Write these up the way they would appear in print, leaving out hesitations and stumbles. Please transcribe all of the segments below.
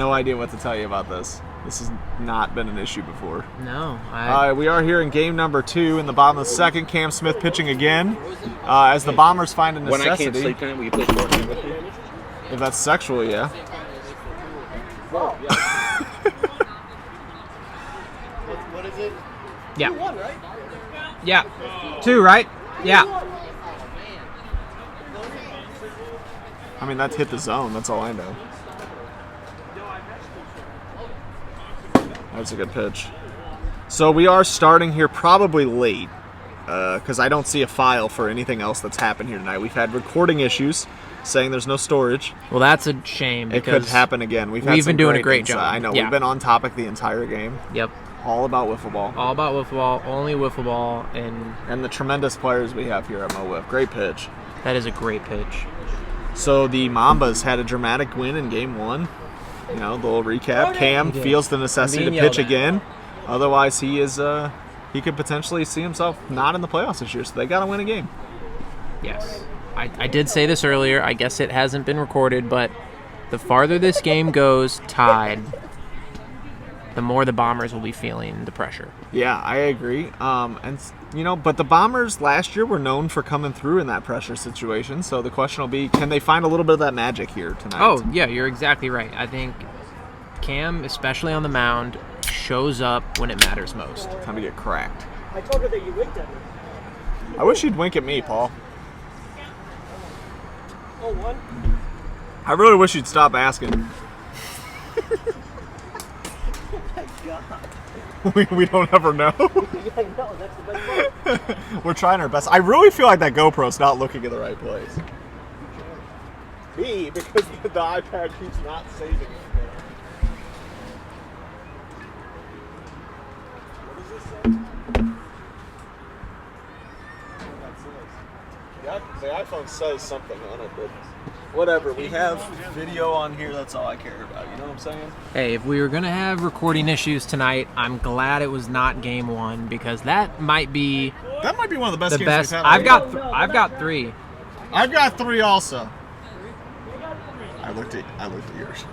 No idea what to tell you about this. This has not been an issue before. No. We are here in game number 2 in the bottom of the second. Cam Smith pitching again. As the Bombers find a necessity. When I can't sleep tonight, will you play short with me? If that's sexual, yeah. What is it? Yeah. 2-1, right? Yeah. 2, right? Yeah. I mean, that's hit the zone. That's all I know. That's a good pitch. So we are starting here probably late because I don't see a file for anything else that's happened here tonight. We've had recording issues saying there's no storage. Well, that's a shame. It could happen again. We've been doing a great job. I know. Yeah. We've been on topic the entire game. Yep. All about wiffle ball. All about wiffle ball. Only wiffle ball. And the tremendous players we have here at MO WIFF. Great pitch. That is a great pitch. So the Mambas had a dramatic win in game 1. You know, the little recap. Cam feels the necessity to pitch again. Otherwise, he could potentially see himself not in the playoffs this year. So they got to win a game. Yes. I did say this earlier. I guess it hasn't been recorded, but the farther this game goes tied, the more the Bombers will be feeling the pressure. Yeah, I agree. But the Bombers last year were known for coming through in that pressure situation. So the question will be, can they find a little bit of that magic here tonight? Oh, yeah, you're exactly right. I think Cam, especially on the mound, shows up when it matters most. Time to get cracked. I told her that you winked at me. I wish you'd wink at me, Paul. 0-1? I really wish you'd stop asking. We don't ever know. Yeah, I know. That's the best part. We're trying our best. I really feel like that GoPro's not looking in the right place. Me, because the iPad keeps not saving it. What does this say? The iPhone says something on it, but whatever. We have video on here. That's all I care about. You know what I'm saying? Hey, if we were going to have recording issues tonight, I'm glad it was not game 1 because that might be one of the best games best. we've had. I've got 3. I've got 3 also. I looked at yours.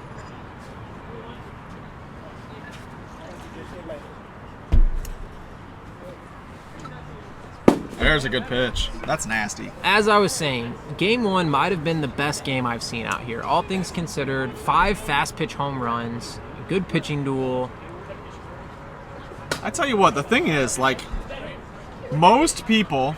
There's a good pitch. That's nasty. As I was saying, game 1 might have been the best game I've seen out here. All things considered, 5 fast pitch home runs, a good pitching duel. I tell you what, the thing is, like, most people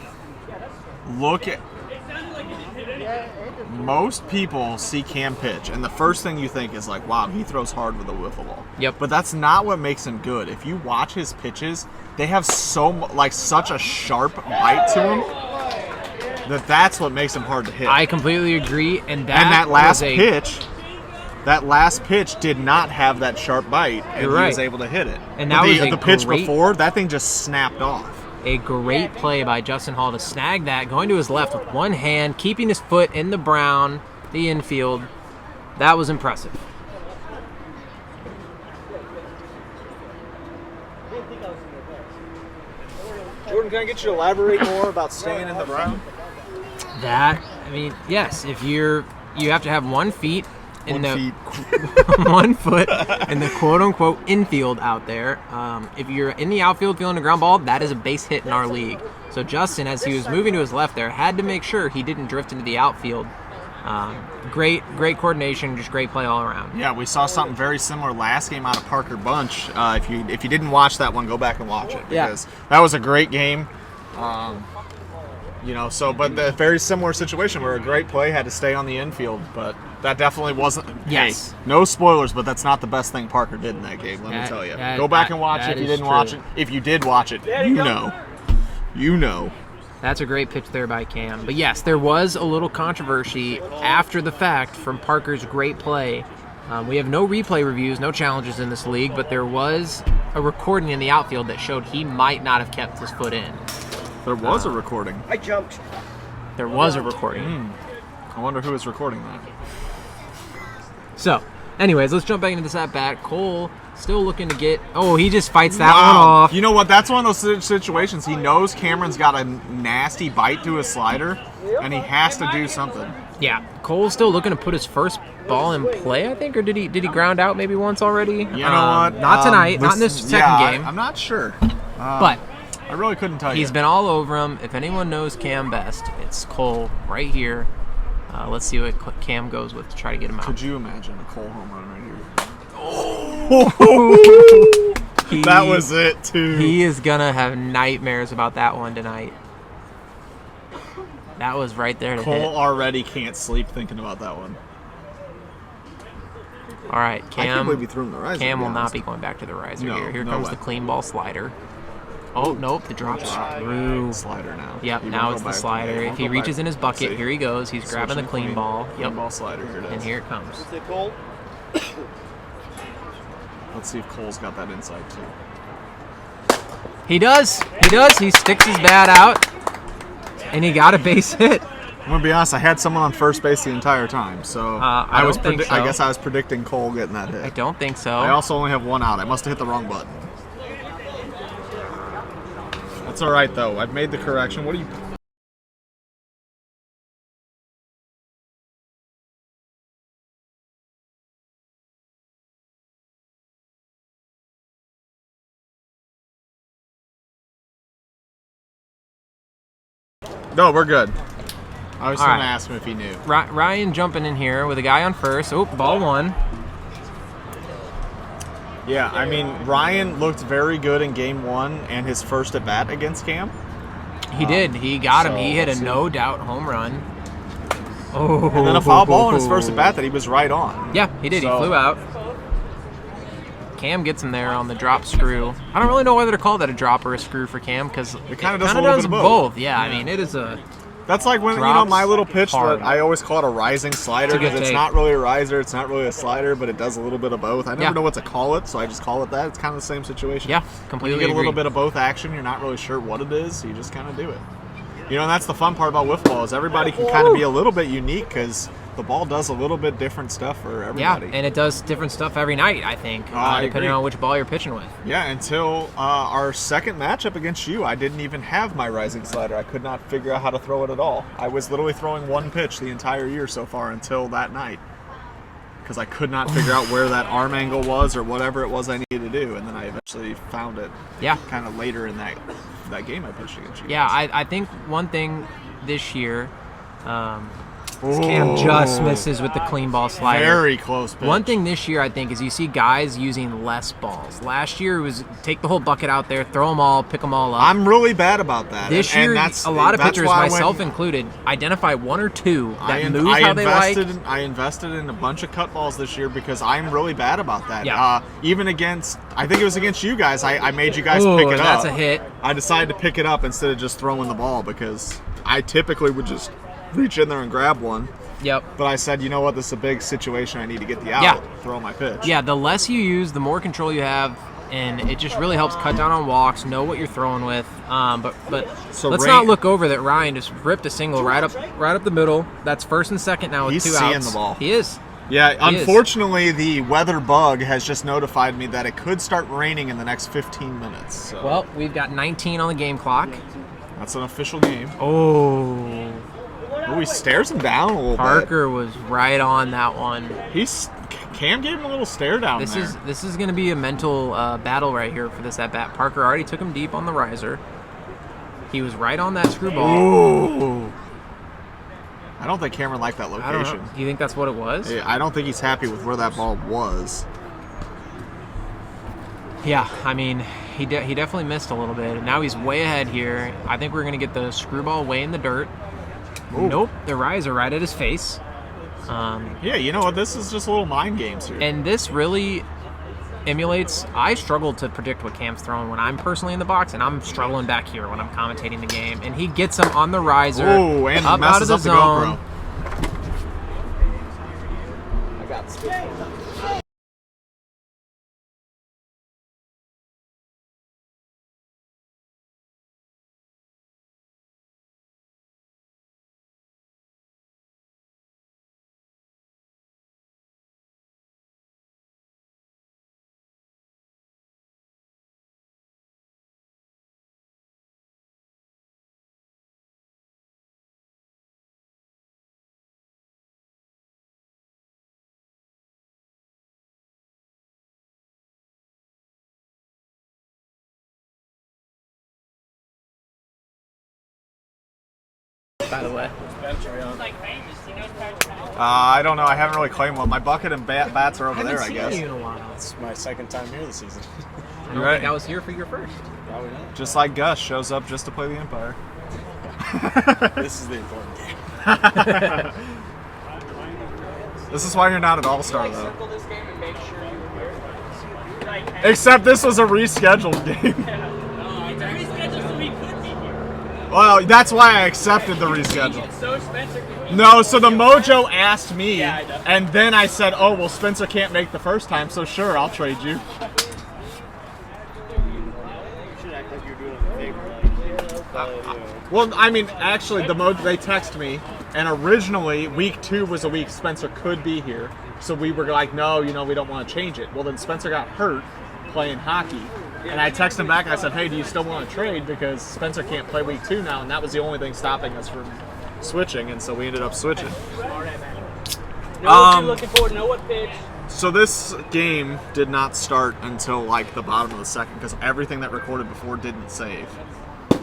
see Cam pitch, and the first thing you think is like, wow, he throws hard with a wiffle ball. Yep. But that's not what makes him good. If you watch his pitches, they have such a sharp bite to them that's what makes him hard to hit. I completely agree, and that last pitch did not have that sharp bite, and he was able to hit it. And that was the pitch before, that thing just snapped off. A great play by Justin Hall to snag that, going to his left with one hand, keeping his foot in the brown, the infield. That was impressive. Jordan, can I get you to elaborate more about staying in the brown? Yes, if you have to have 1 foot in the 1 foot in the quote-unquote infield out there. If you're in the outfield feeling a ground ball, that is a base hit in our league. So Justin, as he was moving to his left there, had to make sure he didn't drift into the outfield. Great coordination, just great play all around. Yeah, we saw something very similar last game out of Parker Bunch. If you didn't watch that one, go back and watch it because that was a great game. But the very similar situation where a great play had to stay on the infield, but that definitely wasn't. Yes. Hey, no spoilers, but that's not the best thing Parker did in that game. Let me tell you. Go back and watch it if you didn't watch it. If you did watch it, you know. That's a great pitch there by Cam. But yes, there was a little controversy after the fact from Parker's great play. We have no replay reviews, no challenges in this league, but there was a recording in the outfield that showed he might not have kept his foot in. There was a recording. I jumped. There was a recording. I wonder who was recording that. So, anyways, let's jump back into this at-bat. Cole still looking to get... Oh, he just fights that one off. You know what? That's one of those situations. He knows Cameron's got a nasty bite to his slider, and he has to do something. Yeah, Cole's still looking to put his first ball in play, I think, or did he ground out maybe once already? You know what? Not tonight, not in this second game. I'm not sure. But I really couldn't tell you. He's been all over him. If anyone knows Cam best, it's Cole right here. Let's see what Cam goes with to try to get him out. Could you imagine a Cole home run right here? That was it, too. He is going to have nightmares about that one tonight. That was right there to hit. Cole already can't sleep thinking about that one. All right, I can't believe he threw him the riser. Cam will not be going back to the riser here. Here comes the clean ball slider. Oh, nope, the drop's through. Slider now. Yep, now it's the slider. If he reaches in his bucket, here he goes. He's grabbing the clean ball. Yep. Clean ball slider, here it is. And here it comes. Let's see if Cole's got that inside, too. He does. He does. He sticks his bat out, and he got a base hit. I'm going to be honest, I had someone on first base the entire time, so I guess I was predicting Cole getting that hit. I don't think so. I also only have one out. I must have hit the wrong button. That's all right, though. I've made the correction. What do you... No, we're good. I was going to ask him if he knew. Ryan jumping in here with a guy on first. Oh, ball one. Yeah, I mean, Ryan looked very good in game one and his first at bat against Cam. He did. He got him. He hit a no-doubt home run. Oh. And then a foul ball in his first at bat that he was right on. Yeah, he did. He flew out. Cam gets him there on the drop screw. I don't really know whether to call that a drop or a screw for Cam because it kind of does a little bit of both. Yeah, I mean, it is a... That's like when, my little pitch that I always call it a rising slider because it's not really a riser, it's not really a slider, but it does a little bit of both. I never know what to call it, so I just call it that. It's kind of the same situation. Yeah, completely When you get a little bit of both action, you're not really sure what it is, so you just kind of do it. You know, and that's the fun part about wiffle ball is everybody can kind of be a little bit unique because the ball does a little bit different stuff for everybody. Yeah, and it does different stuff every night, I think, depending on which ball you're pitching with. Yeah, until our second matchup against you, I didn't even have my rising slider. I could not figure out how to throw it at all. I was literally throwing one pitch the entire year so far until that night because I could not figure out where that arm angle was or whatever it was I needed to do, and then I eventually found it kind of later in that game I pitched against you. Yeah, I think one thing this year... Cam just misses with the clean ball slider. Very close pitch. One thing this year, I think, is you see guys using less balls. Last year, it was take the whole bucket out there, throw them all, pick them all up. I'm really bad about that. This year, a lot of pitchers, myself included, identify one or two that move how they like. I invested in a bunch of cut balls this year because I'm really bad about that. Yeah. Even against, I think it was against you guys, I made you guys pick it up. That's a hit. I decided to pick it up instead of just throwing the ball because I typically would just reach in there and grab one. Yep. But I said, you know what, this is a big situation. I need to get the out, throw my pitch. Yeah, the less you use, the more control you have, and it just really helps cut down on walks, know what you're throwing with. But let's not look over that Ryan just ripped a single right up the middle. That's first and second now with 2 outs. He's seeing the ball. He is. Yeah, unfortunately, the weather bug has just notified me that it could start raining in the next 15 minutes. So. Well, we've got 19 on the game clock. That's an official game. Oh, he stares him down a little bit. Parker was right on that one. Cam gave him a little stare down there. This is going to be a mental battle right here for this at-bat. Parker already took him deep on the riser. He was right on that screw ball. Ooh. I don't think Cameron liked that location. I don't know. Do you think that's what it was? Yeah, I don't think he's happy with where that ball was. Yeah, I mean, he definitely missed a little bit. And now he's way ahead here. I think we're going to get the screwball way in the dirt. Ooh. Nope, the riser right at his face. Yeah, you know what? This is just little mind games here. And this really emulates... I struggle to predict what Cam's throwing when I'm personally in the box, and I'm struggling back here when I'm commentating the game. And he gets him on the riser, and up out of the zone. I got by the way? I don't know. I haven't really claimed one. My bucket and bats are over there, I guess. You in a while. It's my second time here this season. I don't think I was here for your first. Probably not. Just like Gus shows up just to play the Empire. This is the important game. This is why you're not an all-star, though. Except this was a rescheduled game. Well, that's why I accepted the reschedule. No, so the Mojo asked me, and then I said, oh, well, Spencer can't make the first time, so sure, I'll trade you. Well, I mean, actually, the Mojo, they text me, and originally, week 2 was a week Spencer could be here, so we were like, no, we don't want to change it. Well, then Spencer got hurt playing hockey. And I texted him back and I said, hey, do you still want to trade? Because Spencer can't play week 2 now, and that was the only thing stopping us from switching, and so we ended up switching. Know what you're looking for, know what pitch. So this game did not start until like the bottom of the second because everything that recorded before didn't save.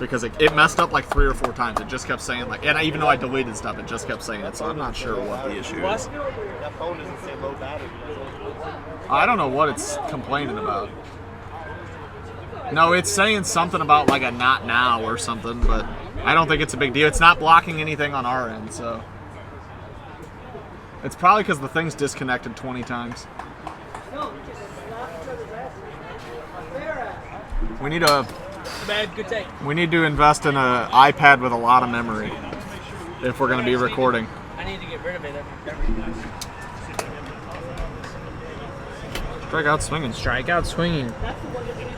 Because it messed up like 3 or 4 times. It just kept saying like, and even though I deleted stuff, it just kept saying it. So I'm not sure what the issue is. That phone doesn't say low battery. I don't know what it's complaining about. No, it's saying something about like a not now or something, but I don't think it's a big deal. It's not blocking anything on our end, so. It's probably because the thing's disconnected 20 times. We need Good take. We need to invest in an iPad with a lot of memory if we're going to be recording. I need to get rid of it. Strikeout swinging. Strikeout swinging.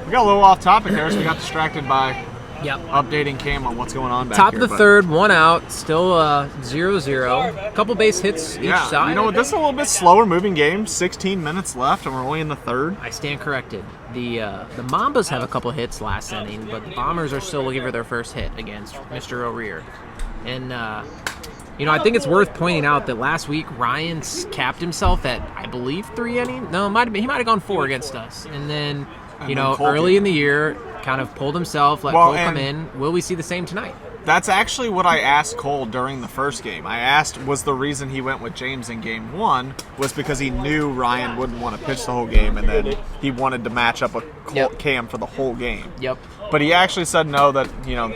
We got a little off topic there, so we got distracted by Yep. updating Cam on what's going on back Top here. of the third, 1 out, still 0-0. Couple base hits each side. You know what? This is a little bit slower moving game. 16 minutes left, and we're only in the third. I stand corrected. The Mambas have a couple hits last inning, but the Bombers are still looking for their first hit against Mr. O'Rear. And, I think it's worth pointing out that last week Ryan capped himself at, I believe, 3 innings. No, he might have gone 4 against us. And then, early in the year, kind of pulled himself, let Cole come in. Will we see the same tonight? That's actually what I asked Cole during the first game. I asked, was the reason he went with James in game 1 was because he knew Ryan wouldn't want to pitch the whole game, and then he wanted to match up with Cam for the whole game. Yep. But he actually said no, that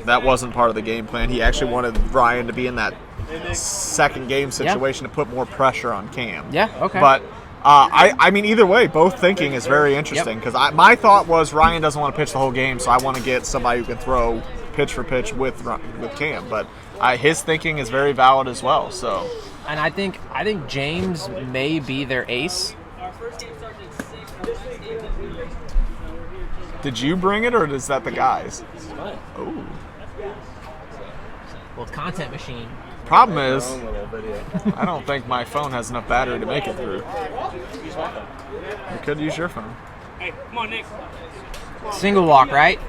that wasn't part of the game plan. He actually wanted Ryan to be in that second game situation to put more pressure on Cam. Yeah, okay. But I mean, either way, both thinking is very interesting because my thought was Ryan doesn't want to pitch the whole game, so I want to get somebody who can throw pitch for pitch with Cam. But his thinking is very valid as well. So, and I think James may be their ace. Did you bring it, or is that the guys? Oh. Well, it's content machine. Problem is, I don't think my phone has enough battery to make it through. You could use your phone. Hey, come on, Nick. Single walk, right?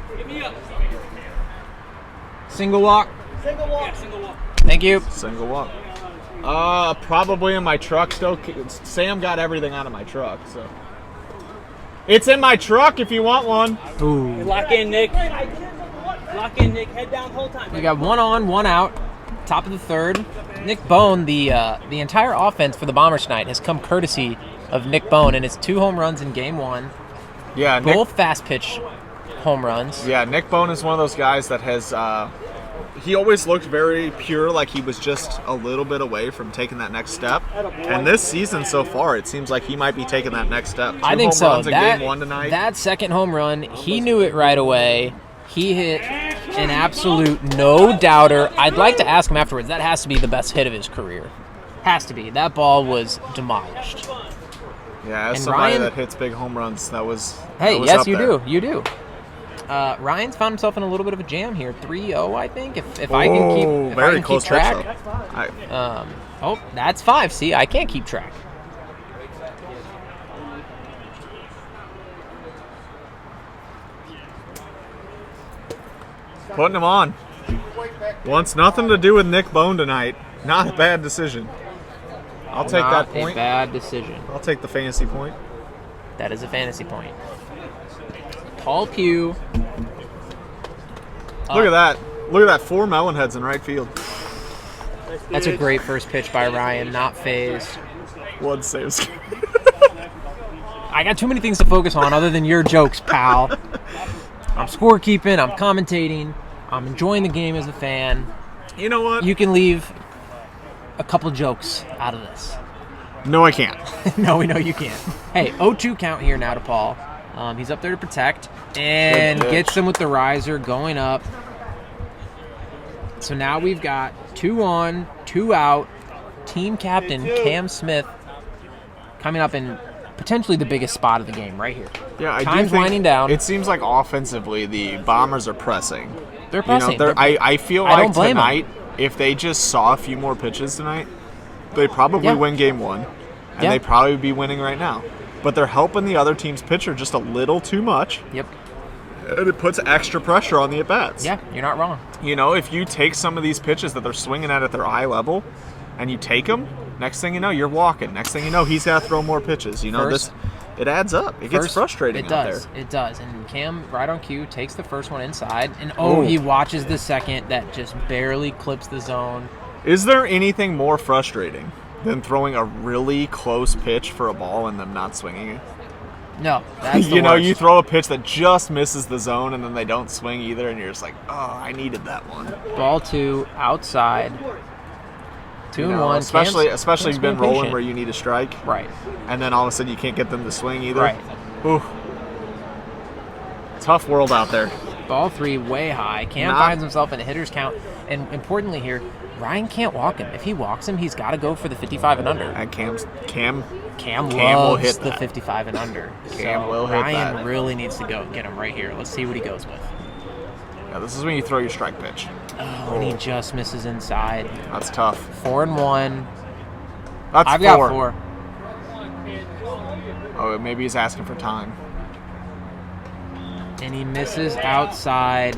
Single walk. Single walk. Single walk. Thank you. Single walk. Probably in my truck still. Sam got everything out of my truck, so. It's in my truck if you want one. Ooh. Lock in, Nick. Lock in, Nick. Head down the whole time. We got 1 on, 1 out. Top of the third. Nick Bone, the entire offense for the Bombers tonight has come courtesy of Nick Bone, and it's 2 home runs in game 1. Yeah, both fast pitch home runs. Yeah, Nick Bone is one of those guys that has. He always looked very pure, like he was just a little bit away from taking that next step. And this season so far, it seems like he might be taking that next step. I think so. Home runs in game 1 tonight. That second home run, he knew it right away. He hit an absolute no-doubter. I'd like to ask him afterwards. That has to be the best hit of his career. Has to be. That ball was demolished. Yeah, as and somebody Ryan, that hits big home runs, that was. Hey, that was yes, up you there. do. You do. Ryan's found himself in a little bit of a jam here. 3-0, I think. If I can keep track. That's 5. See, I can't keep track. Putting him on. Wants nothing to do with Nick Bone tonight. Not a bad decision. I'll take that point. Not a bad decision. I'll take the fantasy point. That is a fantasy point. Paul Pugh. Look at that. Look at that. 4 melon heads in right field. That's a great first pitch by Ryan, not phased. One save. I got too many things to focus on other than your jokes, pal. I'm scorekeeping, I'm commentating, I'm enjoying the game as a fan. You know what? You can leave a couple jokes out of this. No, I can't. No, we know you can't. Hey, 0-2 count here now to Paul. He's up there to protect and gets him with the riser going up. So now we've got 2 on, 2 out. Team captain Cam Smith coming up in potentially the biggest spot of the game right here. Yeah, I Time's do think winding down. It seems like offensively the Bombers are pressing. They're pressing. I feel I like don't blame tonight, if they just saw a few more pitches tonight, they probably win game 1, and they probably be winning right now. But they're helping the other team's pitcher just a little too much. Yep. And it puts extra pressure on the at-bats. Yeah, you're not wrong. You know, if you take some of these pitches that they're swinging at their eye level, and you take them, next thing you know, you're walking. Next thing you know, he's got to throw more pitches. You know, it adds up. It gets frustrating out there. It does. And Cam, right on cue, takes the first one inside. And, he watches the second that just barely clips the zone. Is there anything more frustrating than throwing a really close pitch for a ball and them not swinging it? No, that's the You know, worst. you throw a pitch that just misses the zone and then they don't swing either, and you're just like, oh, I needed that one. Ball 2, outside. 2 and 1. Especially Cam's you've been being rolling patient. where you need a strike. Right. And then all of a sudden you can't get them to swing either. Right. Ooh. Tough world out there. Ball 3, way high. Cam finds himself in a hitter's count. And importantly here, Ryan can't walk him. If he walks him, he's got to go for the 55 and under. And Cam loves will hit the that. 55 and under. Cam will hit Ryan that. really needs to go get him right here. Let's see what he goes with. Yeah, this is when you throw your strike pitch. Oh, and he just misses inside. That's tough. 4 and 1. That's I've 4. got 4. Oh, maybe he's asking for time. And he misses outside.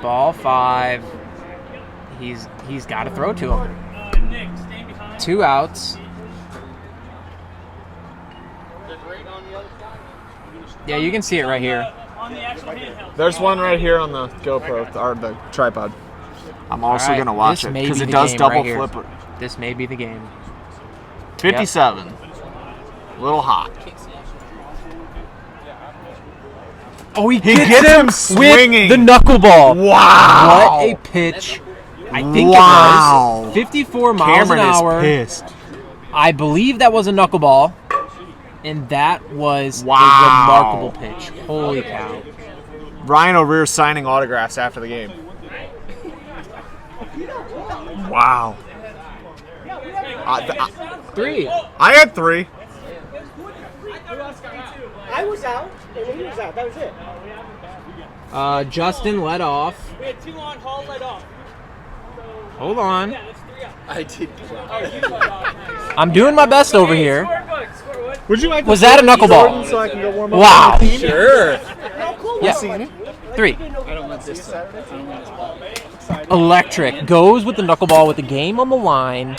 Ball 5. He's got to throw to him. 2 outs. Yeah, you can see it right here. There's one right here on the GoPro, or the tripod. I'm also going to watch it because it does double flip it. This may be the game. 57. A little hot. Oh, he gets him swinging. with the knuckleball. Wow. What a pitch. I think it was 54 miles an hour. Is pissed. I believe that was a knuckleball, and that was a remarkable pitch. Holy cow. Ryan O'Rear signing autographs after the game. Wow. 3. I had 3. I was out, and he was out. That was it. Justin led off. We had 2 on, Hall led off. Hold on. Yeah, that's 3 out. I did. Oh, you led off. I'm doing my best over here. Score good. Would you like Was that a knuckleball? so I can go warm up? Wow. Sure. Yeah. 3. I don't want this. Electric. Goes with the knuckleball with the game on the line.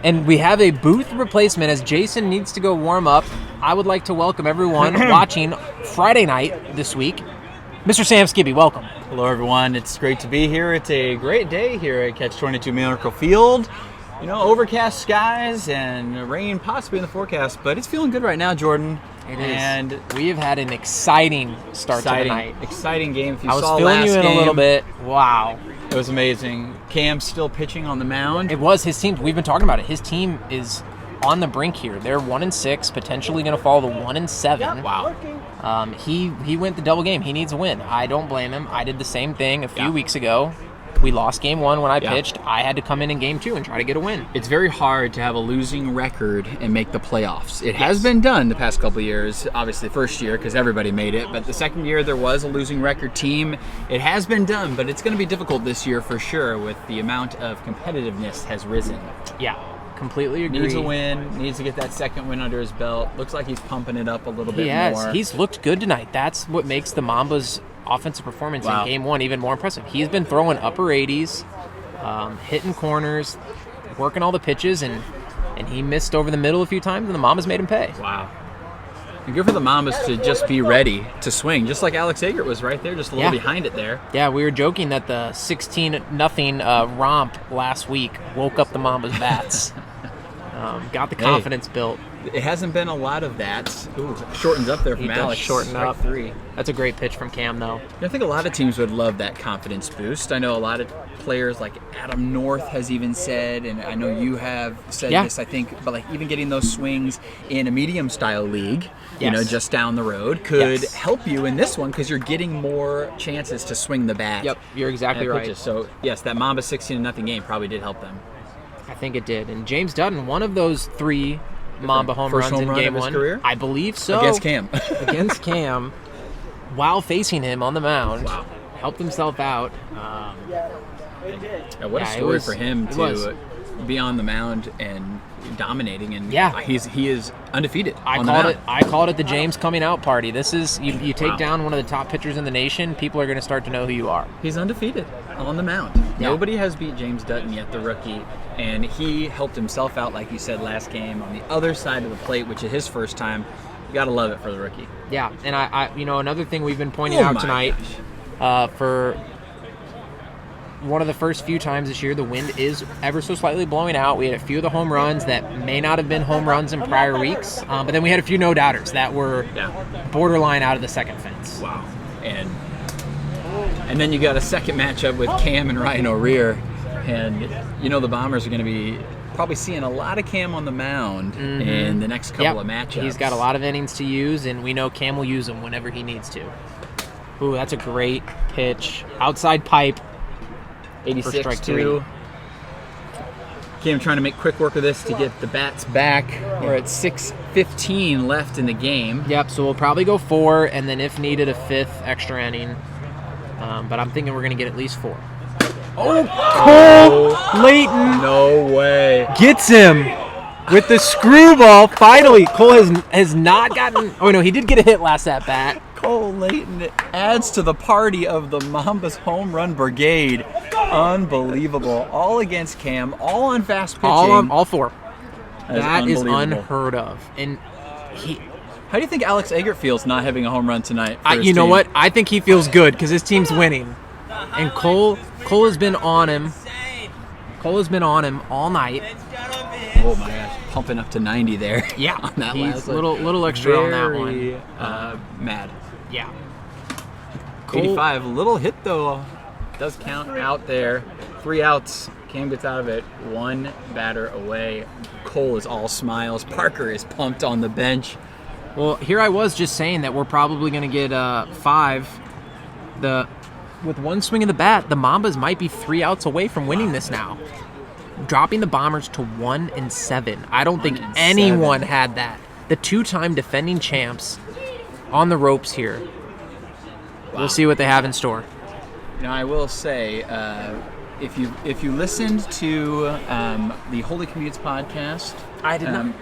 And we have a booth replacement as Jason needs to go warm up. I would like to welcome everyone watching Friday night this week. Mr. Sam Skibby, welcome. Hello, everyone. It's great to be here. It's a great day here at Catch 22 Miracle Field. You know, overcast skies and rain possibly in the forecast, but it's feeling good right now, Jordan. It is. And we have had an exciting start to the night. Exciting game. If you I was saw filling last you in game, a little bit. Wow. It was amazing. Cam's still pitching on the mound. It was his team. We've been talking about it. His team is on the brink here. They're 1-6, potentially going to fall to 1-7. Wow. He went the double game. He needs a win. I don't blame him. I did the same thing a few weeks ago. We lost game 1 when I pitched. I had to come in game 2 and try to get a win. It's very hard to have a losing record and make the playoffs. It has been done the past couple of years. Obviously, the first year because everybody made it, but the second year there was a losing record team. It has been done, but it's going to be difficult this year for sure with the amount of competitiveness has risen. Yeah, completely agree. Needs a win, needs to get that second win under his belt. Looks like he's pumping it up a little bit more. He's looked good tonight. That's what makes the Mambas' offensive performance in game 1 even more impressive. He's been throwing upper 80s, hitting corners, working all the pitches, and he missed over the middle a few times, and the Mambas made him pay. Wow. And good for the Mambas to just be ready to swing, just like Alex Agert was right there, just a little behind it there. Yeah, we were joking that the 16-0 romp last week woke up the Mambas bats. Got the confidence built. It hasn't been a lot of that. Ooh, shortens up there from Alex. Shorten up. 3. That's a great pitch from Cam, though. I think a lot of teams would love that confidence boost. I know a lot of players like Adam North has even said, and I know you have said this, I think, but like even getting those swings in a medium style league, you know, just down the road could help you in this one because you're getting more chances to swing the bat. Yep, you're exactly right. Pitches. So yes, that Mamba 16-0 game probably did help them. I think it did. And James Dutton, one of those 3 Mamba home runs in game 1. Career? I believe so. Against Cam. Against Cam, while facing him on the mound. Wow. Helped himself out. What a story for him to be on the mound and dominating, and he is undefeated. I called it the James coming out party. This is you take down one of the top pitchers in the nation, people are going to start to know who you are. He's undefeated on the mound. Yeah. Nobody has beat James Dutton yet, the rookie, and he helped himself out, like you said, last game on the other side of the plate, which is his first time. You got to love it for the rookie. Yeah, and I another thing we've been pointing out tonight, for one of the first few times this year, the wind is ever so slightly blowing out. We had a few of the home runs that may not have been home runs in prior weeks, but then we had a few no-doubters that were borderline out of the second fence. Wow. And then you got a second matchup with Cam and Ryan O'Rear, and the Bombers are going to be probably seeing a lot of Cam on the mound in the next couple of matchups. He's got a lot of innings to use, and we know Cam will use them whenever he needs to. Ooh, that's a great pitch. Outside pipe. 86-2. Cam trying to make quick work of this to get the bats back. We're at 6:15 left in the game. Yep, so we'll probably go 4, and then if needed, a 5th extra inning. But I'm thinking we're going to get at least 4. Cole Layton. No way. Gets him with the screwball. Finally, Cole has not gotten... Oh, no, he did get a hit last at bat. Cole Layton adds to the party of the Mambas home run brigade. Unbelievable. All against Cam, all on fast pitching. All 4. That is unheard of. And how do you think Alex Agert feels not having a home run tonight? You know what? I think he feels good because his team's winning. And Cole has been on him. Cole has been on him all night. Oh my gosh, pumping up to 90 there. Yeah, on that he's last little extra on that one. Mad. Yeah. 85, little hit though. Does count out there. 3 outs. Cam gets out of it. 1 batter away. Cole is all smiles. Parker is pumped on the bench. Well, here I was just saying that we're probably going to get 5. With 1 swing of the bat, the Mambas might be 3 outs away from winning this now. Dropping the Bombers to 1-7. I don't think anyone had that. The 2-time defending champs on the ropes here. Wow. We'll see what they have in store. Now, I will say, if you listened to the Holy Commutes podcast, I did not.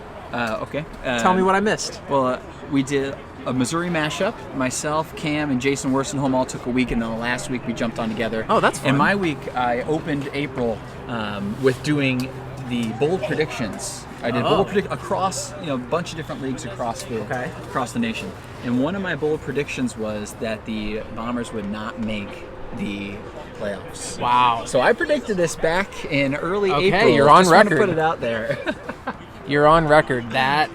Okay. Tell me what I missed. Well, we did a Missouri mashup. Myself, Cam, and Jason Worstenholm all took a week, and then the last week we jumped on together. Oh, that's fun. And my week, I opened April with doing the bold predictions. I did bold predict across, a bunch of different leagues across the nation. And one of my bold predictions was that the Bombers would not make the playoffs. Wow. So I predicted this back in early April. Okay, you're on record. Just want to put it out there. You're on record. That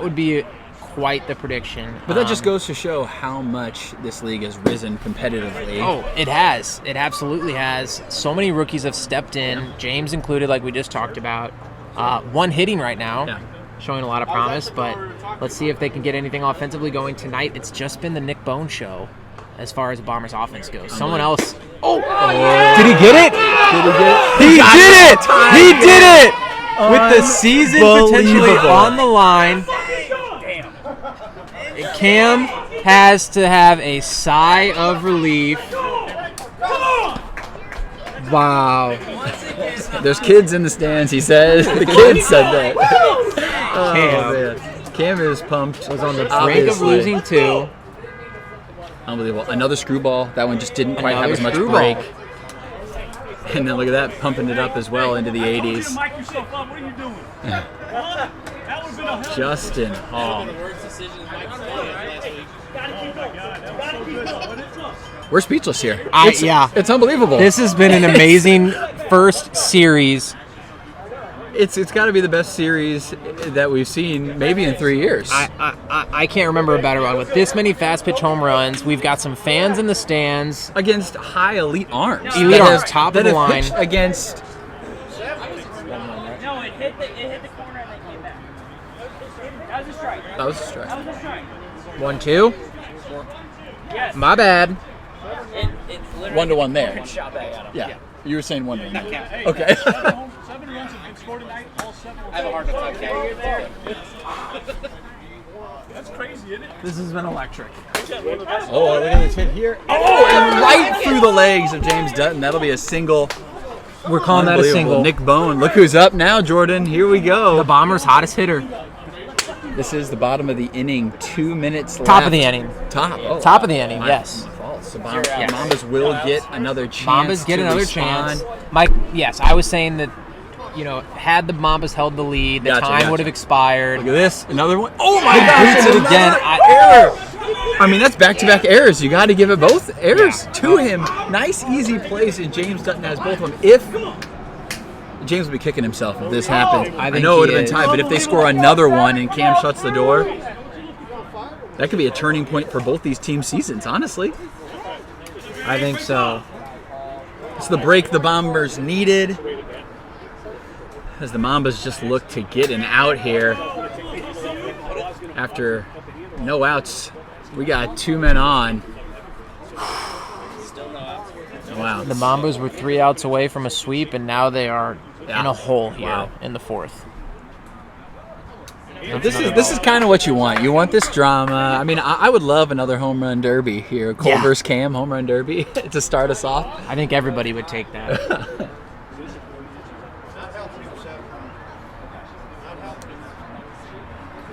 would be quite the prediction. But that just goes to show how much this league has risen competitively. Oh, it has. It absolutely has. So many rookies have stepped in, James included, like we just talked about. 1 hitting right now, showing a lot of promise, but let's see if they can get anything offensively going tonight. It's just been the Nick Bone show as far as the Bombers offense goes. Someone else. Oh! Did he get it? He did it! He did it! With the season potentially on the line. Cam has to have a sigh of relief. Wow. There's kids in the stands, he says. The kids said that. Cam is pumped. Was on the brink of losing 2. Unbelievable. Another screwball. That one just didn't quite have as much break. And then look at that, pumping it up as well into the 80s. Justin Hall. We're speechless here. It's unbelievable. This has been an amazing first series. It's got to be the best series that we've seen maybe in 3 years. I can't remember a better one. With this many fast pitch home runs, we've got some fans in the stands. Against high elite arms. Elite arms, top of the line. Against... No, it hit the corner and then came back. That was a strike. That was a strike. 1-2. Yes. My bad. It's literally 1-1 there. shot back at him. Yeah. You were saying 1-1 there. Yeah. Okay. 7 runs have been scored tonight. All 7 I have a hard time carrying there. That's crazy, isn't it? This has been electric. Oh, look at this hit here. Oh, and right through the legs of James Dutton. That'll be a single. We're calling that a single. Nick Bone. Look who's up now, Jordan. Here we go. The Bombers' hottest hitter. This is the bottom of the inning. 2 minutes left. Top of the inning. Top. Oh. Top of the inning, yes. False. So Mambas will get another chance. Mambas get to another respond. chance. Mike, yes, I was saying that, had the Mambas held the lead, the time would have expired. Look at this. Another one. Oh my gosh. Boots it again. Error. I mean, that's back-to-back errors. You got to give it both errors to him. Nice, easy plays, and James Dutton has both of them. If James would be kicking himself if this happened. I know it would have been tied, but if they score another one and Cam shuts the door, that could be a turning point for both these team seasons, honestly. I think so. It's the break the Bombers needed as the Mambas just look to get an out here. After no outs, we got 2 men on. Wow. The Mambas were 3 outs away from a sweep, and now they are in a hole here in the 4th. This is kind of what you want. You want this drama. I mean, I would love another home run derby here. Cole versus Cam home run derby to start us off. I think everybody would take that.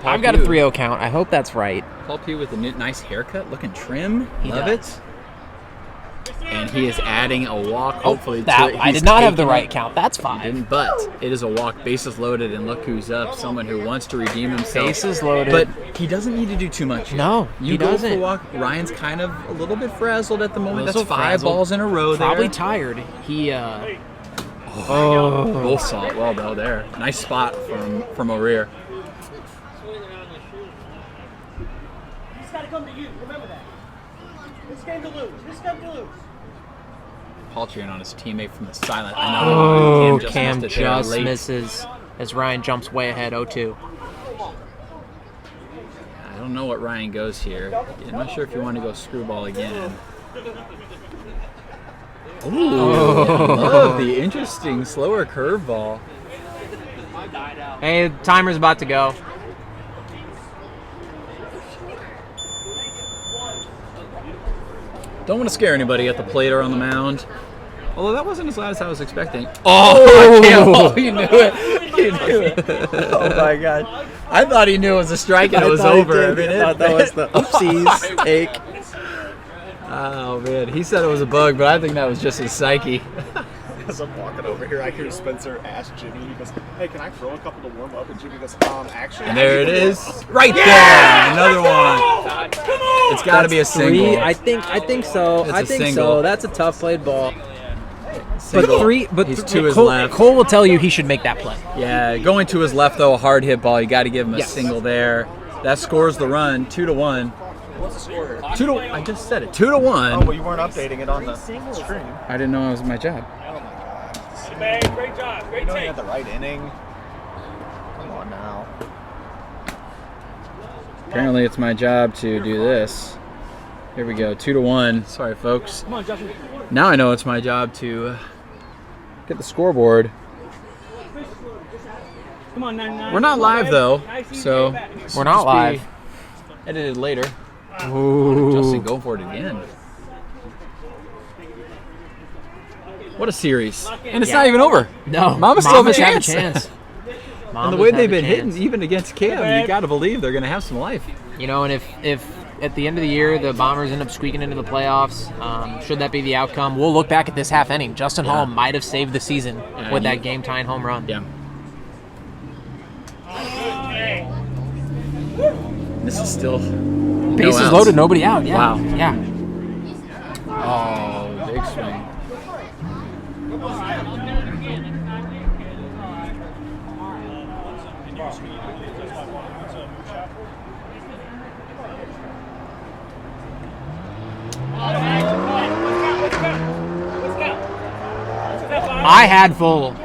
I've got a 3-0 count. I hope that's right. Paul Pugh with a nice haircut, looking trim. He Love does. it. And he is adding a walk, hopefully. I did not have the right count. That's fine. But it is a walk, bases loaded, and look who's up. Someone who wants to redeem himself. Bases loaded. But he doesn't need to do too much. No, you he go doesn't. for a walk. Ryan's kind of a little bit frazzled at the moment. Also That's 5 frazzled. balls in a row Probably there. tired. He, Both saw it well, though, there. Nice spot from O'Rear. It's got to come to you. Remember that. This game to lose. This game to lose. Paul cheering on his teammate from the sideline. I know Cam missed it there just late. misses as Ryan jumps way ahead 0-2. I don't know what Ryan goes here. I'm not sure if you want to go screwball again. Ooh, I love the interesting slower curveball. Hey, the timer's about to go. Don't want to scare anybody at the plate or on the mound. Although that wasn't as loud as I was expecting. Oh, he knew it. He knew it. Oh my God. I thought he knew it was a strike and it was over. I thought that was the oopsies take. Oh man, he said it was a bug, but I think that was just his psyche. As I'm walking over here, I hear Spencer ask Jimmy, he goes, hey, can I throw a couple to warm up? And Jimmy goes, actually. And there it is. Right there. Another one. It's got to be a single. I think so. It's I a think single. so. That's a tough played ball. Single. He's to his left. Cole will tell you he should make that play. Yeah, going to his left though, a hard hit ball. You got to give him a single there. That scores the run, 2-1. What's the score? 2-1. I just said it. 2-1. Oh, well, you weren't updating it on the screen. I didn't know it was my job. Man, great job. Great You know you take. had the right inning. Come on now. Apparently, it's my job to do this. Here we go, 2-1. Sorry, folks. Come on, Justin. Now I know it's my job to get the scoreboard. Come on, 9-9. We're not live though, Nice, easy, so back. We're not live. edited later. Ooh. Justin, go for it again. What a series. And it's not even over. No. Mambas still have a Mambas chance. And the Mambas way have they've a been chance. hitting, even against Cam, you got to believe they're going to have some life. You know, and if at the end of the year the Bombers end up squeaking into the playoffs, should that be the outcome, we'll look back at this half inning. Justin Hall might have saved the season with that game-tying home run. Yeah. This is still Bases outs. loaded, nobody out. Yeah. Wow. Yeah. Oh, big swing. I had full.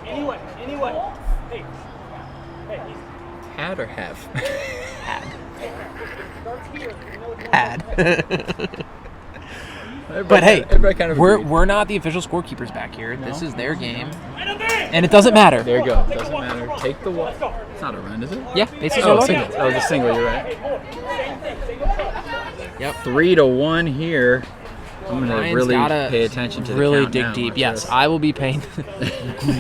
Anyway. Hey. Had or have? Had. Everybody But hey, kind of we're agreed. not the official scorekeepers back here. This is their game, and it doesn't matter. There you go. Doesn't matter. Take the walk. It's not a run, is it? Yeah, bases are Oh, loaded. single. That was a single. You're right. Yep. 3-1 here. I'm gonna Ryan's really gotta pay attention to the really count dig now. deep. Watch Yes, this. I will be paying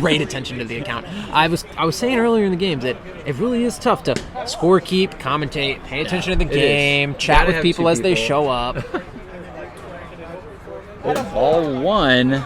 great attention to the account. I was saying earlier in the games that it really is tough to score, keep, commentate, pay attention to the it is. game, You chat gotta with have people two as they people. show up. Ball one. This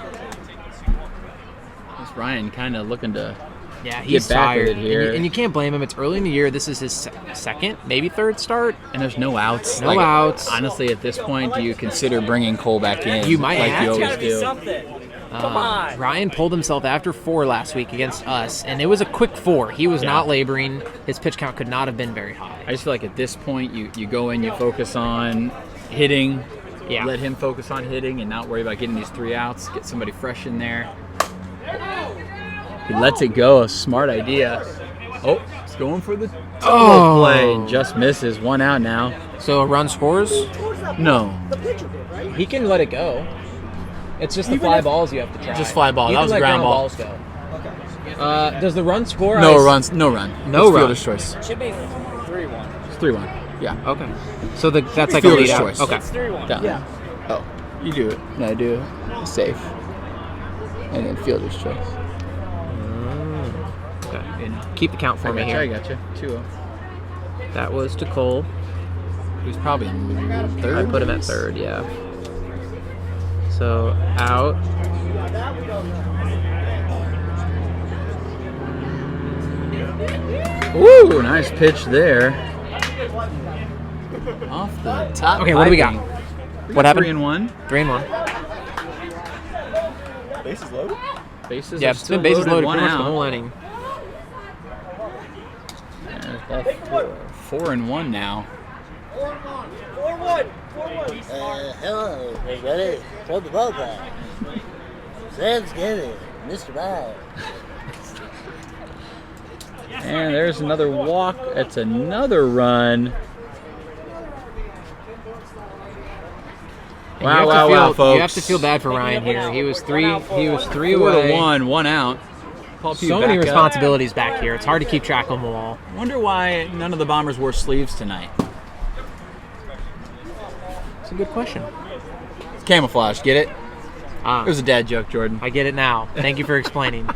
Ryan kind of looking to Yeah, he's get back with tired, it here. and you can't blame him. It's early in the year. This is his second, maybe third start. And there's no outs. No outs. Honestly, at this point, do you consider bringing Cole back in? You might like have you to. always do. Come on. Ryan pulled himself after 4 last week against us, and it was a quick 4. He was not laboring. His pitch count could not have been very high. I just feel like at this point, you go in, you focus on hitting. Yeah. Let him focus on hitting and not worry about getting these 3 outs. Get somebody fresh in there. He lets it go. A smart idea. Oh, he's going for the double play and just misses. 1 out now. So a run scores. No. He can let it go. It's just the fly balls you have to try. Just fly ball. You That can was a let ground ball. balls go. Okay. Does the run score? No runs. No run. No It's run. Fielder's choice. Should be 3-1. It's 3-1. Yeah. Okay. So that's like Fielder's a lead out. choice. Okay. It's 3-1. Done. Yeah. Oh, you do it. No, I do it. Safe. And then fielder's choice. Okay. Keep the count for me I here. got you. 2-0. That was to Cole. He was probably in third. I put him at third. Yeah. So out. Ooh, nice pitch there. Off the top. Okay, what do we got? piping. What happened? 3-1. 3-1. Bases loaded? Bases Yeah, are it's still been bases loaded one pretty much out. the whole inning. There's ball 4-1 now. 4-1. Hello, everybody. From the ballpark. Sam's getting it. Mr. Ball. And there's another walk. That's another run. And Wow, you have to wow, feel, wow, folks. You have to feel bad for Ryan here. He was three 4 away. to 1, 1 out. Paul Pugh So many back up. responsibilities back here. It's hard to keep track of them all. Wonder why none of the Bombers wore sleeves tonight. It's a good question. It's camouflage, get it? Ah, It was a dad joke, Jordan. I get it now. Thank you for explaining.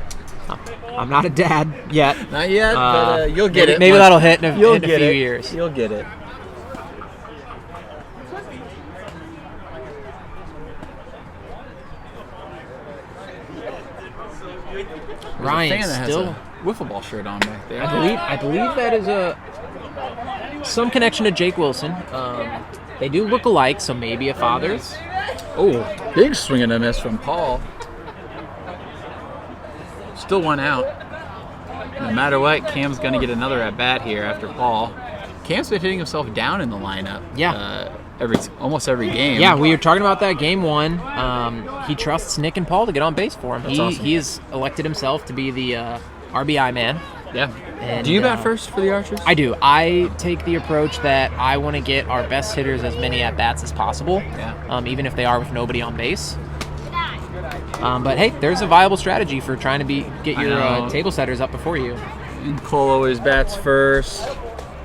I'm not a dad yet. Not yet, but you'll get maybe, it. Maybe once- that'll hit in a You'll few get it. years. You'll get it. Ryan There's a fan that still. has a wiffle ball shirt on back there. I believe that is some connection to Jake Wilson. They do look alike, so maybe a father. Oh, big swing and a miss from Paul. Still 1 out. No matter what, Cam's going to get another at bat here after Paul. Cam's been hitting himself down in the lineup. Yeah. Almost every game. Yeah, we were talking about that game 1. He trusts Nick and Paul to get on base for him. That's awesome. He has elected himself to be the RBI man. Yeah. And, Do you bat first for the Archers? I do. I take the approach that I want to get our best hitters as many at bats as possible. Yeah. Even if they are with nobody on base. But hey, there's a viable strategy for trying to get I your know. table setters up before you. And Cole always bats first.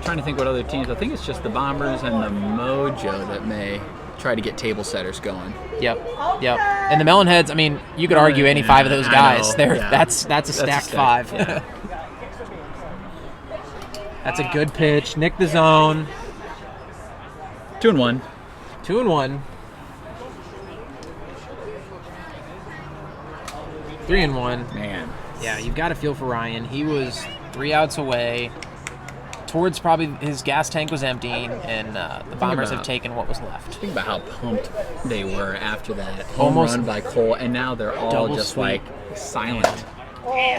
Trying to think what other teams. I think it's just the Bombers and the Mojo that may try to get table setters going. Yep. And the Melonheads, I mean, you could argue any 5 of those I guys. know. They're Yeah. that's a stacked 5. Yeah. That's a good pitch. Nick the zone. 2-1. 2-1. 3-1. Man. Yeah, you've got to feel for Ryan. He was 3 outs away. towards probably his gas tank was emptying, and the Bombers have taken what was left. Think about how pumped they were after that home run by Cole, and now they're all just sweep. like silent.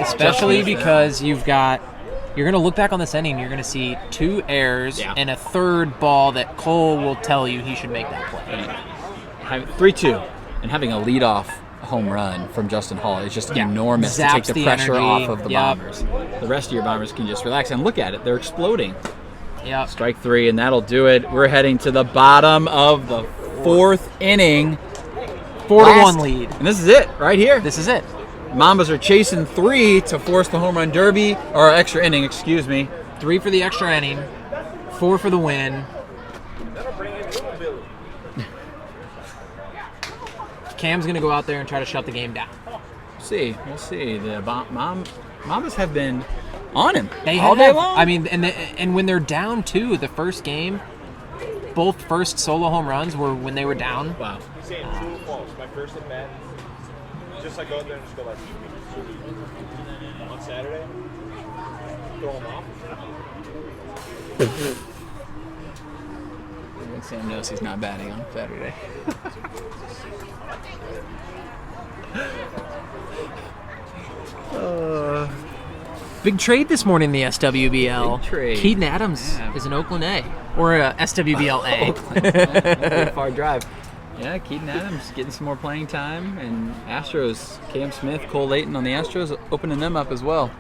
Especially because you're going to look back on this inning, you're going to see 2 errors and a third ball that Cole will tell you he should make that play. 3-2, and having a leadoff home run from Justin Hall is just enormous to take the pressure off of the Bombers. The rest of your Bombers can just relax and look at it. They're exploding. Yep. Strike 3, and that'll do it. We're heading to the bottom of the 4th inning. 4-1 lead. And this is it right here. This is it. Mambas are chasing 3 to force the home run derby, or extra inning, excuse me. 3 for the extra inning, 4 for the win. Cam's going to go out there and try to shut the game down. We'll see. The Mambas have been on him They all day long. I mean, and when they're down 2, the first game, both first solo home runs were when they were down. Wow. My first at bat. Just like go out there and just go like on Saturday, throw them off. Sam knows he's not batting on Saturday. Big trade this morning in the SWBL. Big trade. Keaton Adams is an Oakland A. Or a SWBL A. Far drive. Yeah, Keaton Adams getting some more playing time, and Astros, Cam Smith, Cole Layton on the Astros, opening them up as well.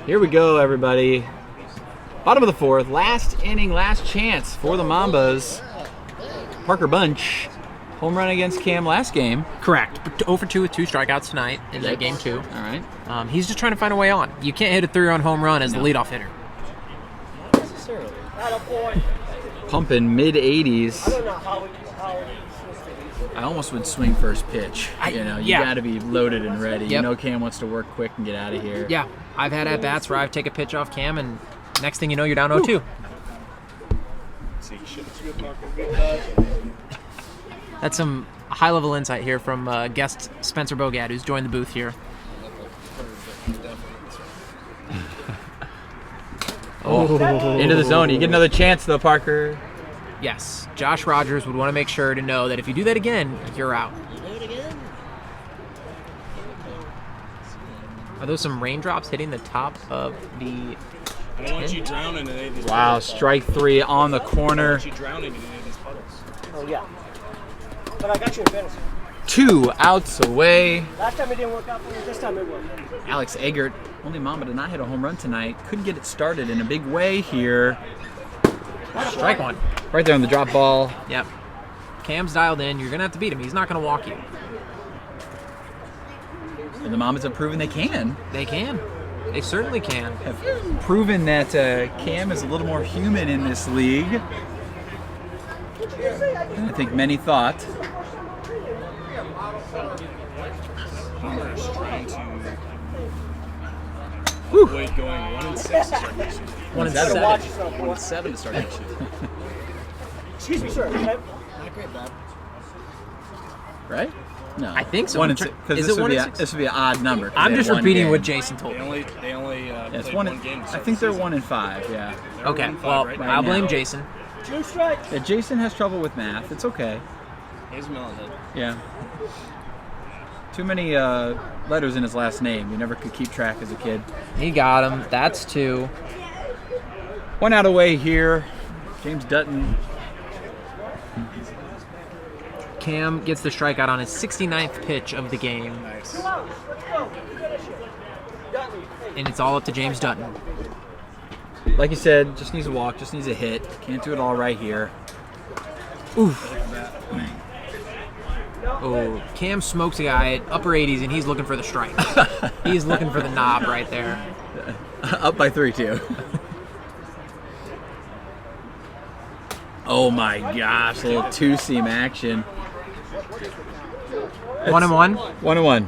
Here we go, everybody. Bottom of the 4th, last inning, last chance for the Mambas. Parker Bunch, home run against Cam last game. Correct. 0 for 2 with 2 strikeouts tonight in that game 2. All right. He's just trying to find a way on. You can't hit a 3-run home run as the leadoff hitter. Not necessarily. Pumping mid-80s. I almost would swing first pitch. You got to be loaded and ready. Yep. You know Cam wants to work quick and get out of here. Yeah, I've had at-bats where I've taken a pitch off Cam, and next thing you know, you're down 0-2. That's some high-level insight here from guest Spencer Bogad, who's joined the booth here. Into the zone. You get another chance, though, Parker. Yes, Josh Rogers would want to make sure to know that if you do that again, you're out. Are those some raindrops hitting the top of the... I don't want you drowning in any of these Wow, puddles. strike 3 on the I don't corner. want you drowning in any of these puddles. Oh, yeah. But I got you in fantasy. 2 outs away. Last time it didn't work out for me. This time it worked. Alex Eggert, only Mamba to not hit a home run tonight. Couldn't get it started in a big way here. Strike 1. Right there on the drop ball. Yep. Cam's dialed in. You're going to have to beat him. He's not going to walk you. And the Mambas have proven they can. They can. They certainly can. Have proven that Cam is a little more human in this league than I think many thought. Palmer's trying to avoid going 1-6 to start next year. 1-7. 1-7 to start next year. Excuse me, sir. Not great, Bob. Right? No. I think so. 1-6. Because Is this it would be 1-6? this would be an odd number. I'm They just had one repeating game. what Jason told They me. only Yeah, it's played one. one game. to I start think the they're season. 1-5. Yeah. They're Okay, 1-5 well, right I'll now. blame Jason. 2 strikes. Yeah, Jason has trouble with math. It's okay. He's Melonhead. Yeah. Too many letters in his last name. You never could keep track as a kid. He got him. That's 2. 1 out away here. James Dutton. Cam gets the strikeout on his 69th pitch of the game. Nice. And it's all up to James Dutton. Like you said, just needs a walk, just needs a hit. Can't do it all right here. Oof. Oh, Cam smokes a guy at upper 80s, and he's looking for the strike. He's looking for the knob right there. Up by 3-2. Oh my gosh, a little 2-seam action. 1-1. 1-1.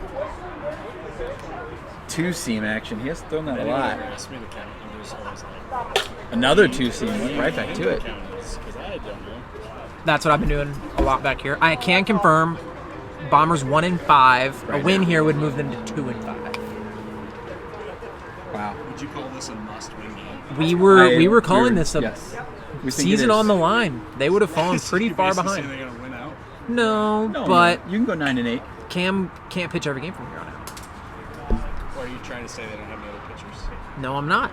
2-seam action. He has thrown that a lot. Ask me the count. I'm just always like, Another 2-seam. Went right back to it. because I don't know. That's what I've been doing a lot back here. I can confirm Bombers 1-5. A win here would move them to 2-5. Wow. Would you call this a must-win game? We were calling this a yes. We think it season is. on the line. They would have fallen pretty You far basically behind. say they're gonna win out. No, No, but you can go 9-8. Cam can't pitch every game from here on out. Or are you trying to say they don't have any other pitchers? No, I'm not.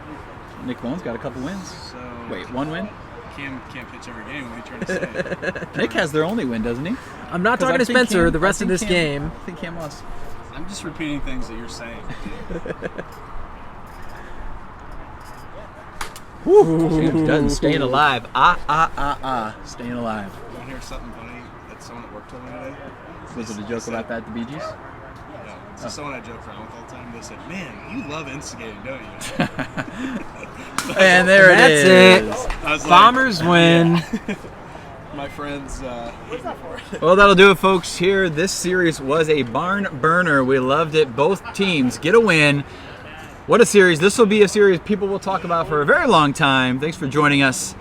Nick Bone's got a couple wins. So Wait, 1 win? Cam can't pitch every game. What are you trying to say? Nick has their only win, doesn't he? I'm not 'Cause talking I to think Spencer Cam- the rest I of think this Cam- game. I think Cam lost. I'm just repeating things that you're saying. Cam's done staying alive. Staying alive. You want to hear something funny that someone at work told me today? Was it a joke about that at the Bee Gees? No. So someone I joke around with all the time, they said, "Man, you love instigating, don't you?" And there it That's is. I was like, Bombers win. my friends hate me for it. Well, that'll do it, folks. Here, this series was a barn burner. We loved it. Both teams get a win. What a series. This will be a series people will talk about for a very long time. Thanks for joining us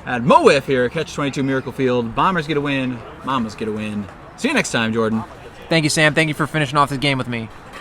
at Mo WIFF here at Catch 22 Miracle Field. Bombers get a win. Mambas get a win. See you next time, Jordan. Thank you, Sam. Thank you for finishing off this game with me.